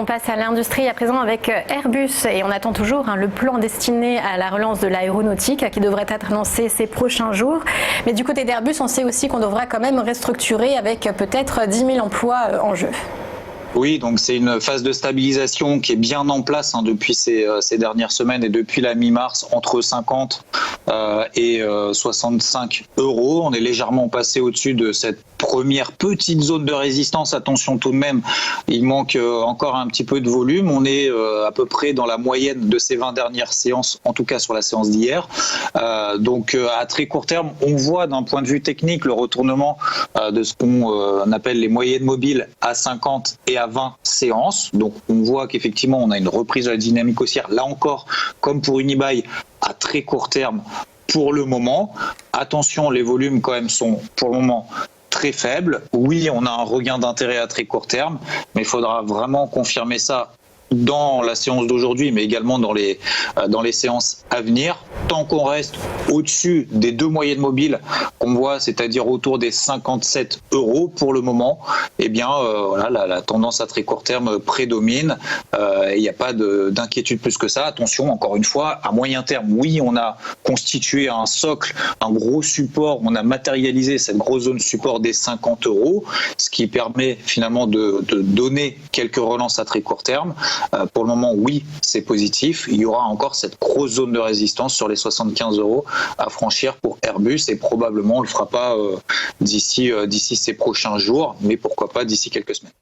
on passe à l'industrie à présent avec Airbus et on attend toujours le plan destiné à la relance de l'aéronautique qui devrait être lancé ces prochains jours. Mais du côté d'Airbus, on sait aussi qu'on devra quand même restructurer avec peut-être 10 000 emplois en jeu. Oui, donc c'est une phase de stabilisation qui est bien en place depuis ces dernières semaines et depuis la mi-mars, entre 50 et 65 euros. On est légèrement passé au-dessus de cette première petite zone de résistance. Attention tout de même, il manque encore un petit peu de volume. On est à peu près dans la moyenne de ces 20 dernières séances, en tout cas sur la séance d'hier. Donc à très court terme, on voit d'un point de vue technique le retournement de ce qu'on appelle les moyennes mobiles à 50 et à 20 séances. Donc on voit qu'effectivement on a une reprise de la dynamique haussière, là encore comme pour Unibail, à très court terme pour le moment. Attention, les volumes quand même sont pour le moment très faibles. Oui, on a un regain d'intérêt à très court terme, mais il faudra vraiment confirmer ça dans la séance d'aujourd'hui, mais également dans les séances à venir. Tant qu'on reste au-dessus des deux moyennes mobiles qu'on voit, c'est-à-dire autour des 57 euros pour le moment, eh bien voilà, la tendance à très court terme prédomine. Il n'y a pas d'inquiétude plus que ça. Attention, encore une fois, à moyen terme, oui, on a constitué un socle, un gros support, on a matérialisé cette grosse zone support des 50 euros, ce qui permet finalement de donner quelques relances à très court terme. Pour le moment, oui, c'est positif. Il y aura encore cette grosse zone de résistance sur les 75 euros à franchir pour Airbus et probablement on ne le fera pas d'ici ces prochains jours, mais pourquoi pas d'ici quelques semaines.